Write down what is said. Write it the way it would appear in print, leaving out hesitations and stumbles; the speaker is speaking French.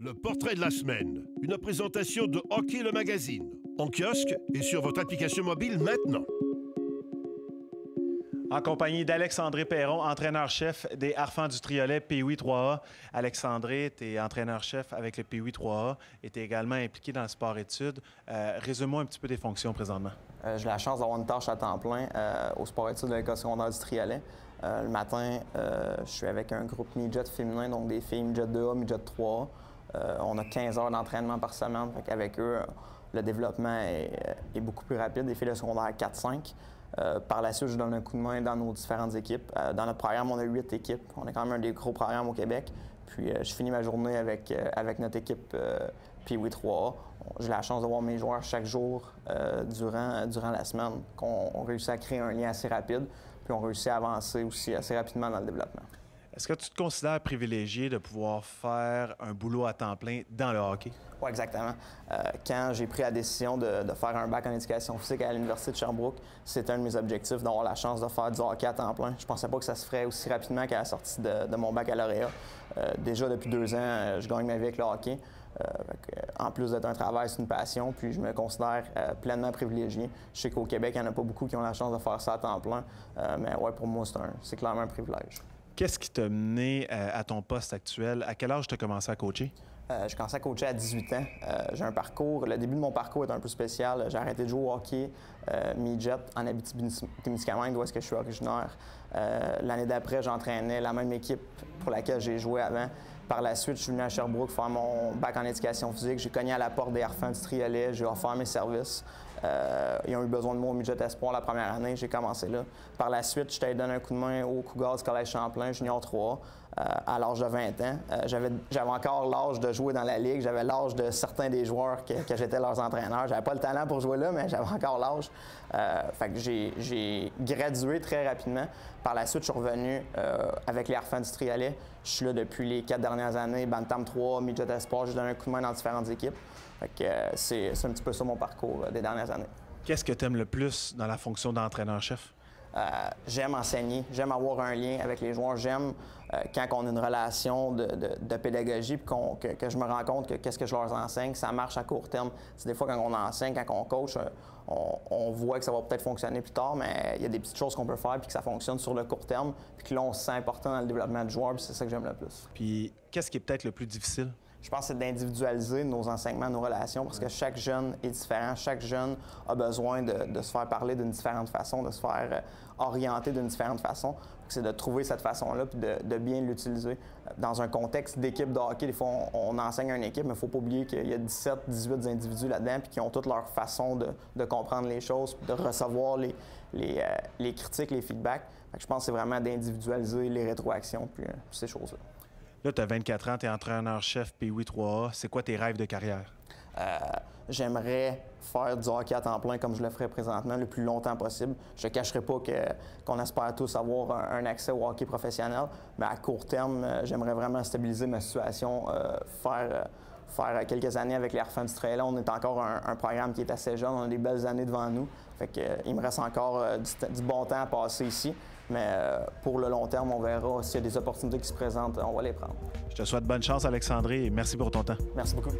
Le portrait de la semaine, une présentation de Hockey le magazine, en kiosque et sur votre application mobile maintenant. En compagnie d'Alex-André Perron, entraîneur-chef des Harfans du Triolet Pee-Wee 3A. Alex-André, tu es entraîneur-chef avec le Pee-Wee 3A et tu es également impliqué dans le sport-études. Résume-moi un petit peu tes fonctions présentement. J'ai la chance d'avoir une tâche à temps plein au sport-études de l'École secondaire du Triolet. Le matin, je suis avec un groupe midget féminin, donc des filles midget 2A, midget 3A. On a 15 heures d'entraînement par semaine. Avec eux, le développement est beaucoup plus rapide. Les filles de secondaire 4-5. Par la suite, je donne un coup de main dans nos différentes équipes. Dans notre programme, on a 8 équipes. On est quand même un des gros programmes au Québec. Puis je finis ma journée avec notre équipe Pee-Wee 3A. J'ai la chance de voir mes joueurs chaque jour durant la semaine. On réussit à créer un lien assez rapide. Puis on réussit à avancer aussi assez rapidement dans le développement. Est-ce que tu te considères privilégié de pouvoir faire un boulot à temps plein dans le hockey? Oui, exactement. Quand j'ai pris la décision de faire un bac en éducation physique à l'Université de Sherbrooke, c'était un de mes objectifs d'avoir la chance de faire du hockey à temps plein. Je pensais pas que ça se ferait aussi rapidement qu'à la sortie de mon baccalauréat. Déjà depuis 2 ans, je gagne ma vie avec le hockey. En plus d'être un travail, c'est une passion, puis je me considère pleinement privilégié. Je sais qu'au Québec, il n'y en a pas beaucoup qui ont la chance de faire ça à temps plein, mais ouais, pour moi, c'est clairement un privilège. Qu'est-ce qui t'a mené à ton poste actuel? À quel âge tu as commencé à coacher? J'ai commencé à coacher à 18 ans. J'ai un parcours, le début de mon parcours est un peu spécial. J'ai arrêté de jouer au hockey midget en Abitibi-Témiscamingue, d'où est-ce que je suis originaire. L'année d'après, j'entraînais la même équipe pour laquelle j'ai joué avant. Par la suite, je suis venu à Sherbrooke faire mon bac en éducation physique. J'ai cogné à la porte des Harfans du Triolet, j'ai offert mes services. Ils ont eu besoin de moi au midget espoir la première année, j'ai commencé là. Par la suite, je suis allé donner un coup de main au Cougars du Collège Champlain, junior 3, à l'âge de 20 ans. J'avais encore l'âge de jouer dans la ligue, j'avais l'âge de certains des joueurs que j'étais leurs entraîneurs. J'avais pas le talent pour jouer là, mais j'avais encore l'âge. Fait que j'ai gradué très rapidement. Par la suite, je suis revenu avec les Harfans du Triolet. Je suis là depuis les 4 dernières années, Bantam 3, midget espoir, j'ai donné un coup de main dans différentes équipes. Fait que c'est un petit peu ça mon parcours des dernières années. Qu'est-ce que tu aimes le plus dans la fonction d'entraîneur-chef? J'aime enseigner, j'aime avoir un lien avec les joueurs, j'aime quand on a une relation de pédagogie puis que je me rends compte que qu'est-ce que je leur enseigne, ça marche à court terme. C'est des fois quand on enseigne, quand on coach, on voit que ça va peut-être fonctionner plus tard, mais il y a des petites choses qu'on peut faire puis que ça fonctionne sur le court terme puis que là on se sent important dans le développement du joueur puis c'est ça que j'aime le plus. Puis qu'est-ce qui est peut-être le plus difficile? Je pense que c'est d'individualiser nos enseignements, nos relations, parce que chaque jeune est différent. Chaque jeune a besoin de se faire parler d'une différente façon, de se faire orienter d'une différente façon. C'est de trouver cette façon-là puis de bien l'utiliser. Dans un contexte d'équipe de hockey, des fois, on enseigne à une équipe, mais il ne faut pas oublier qu'il y a 17, 18 individus là-dedans puis qui ont toutes leur façon de comprendre les choses, de recevoir les critiques, les feedbacks. Fait que je pense que c'est vraiment d'individualiser les rétroactions puis ces choses-là. Là, tu as 24 ans, tu es entraîneur-chef Pee-Wee 3A. C'est quoi tes rêves de carrière? J'aimerais faire du hockey à temps plein comme je le ferais présentement le plus longtemps possible. Je ne cacherai pas qu'on espère tous avoir un accès au hockey professionnel, mais à court terme, j'aimerais vraiment stabiliser ma situation, faire quelques années avec les Harfans du Triolet. On est encore un programme qui est assez jeune, on a des belles années devant nous. Fait que, il me reste encore du bon temps à passer ici, mais pour le long terme, on verra s'il y a des opportunités qui se présentent, on va les prendre. Je te souhaite bonne chance, Alex-André, et merci pour ton temps. Merci beaucoup.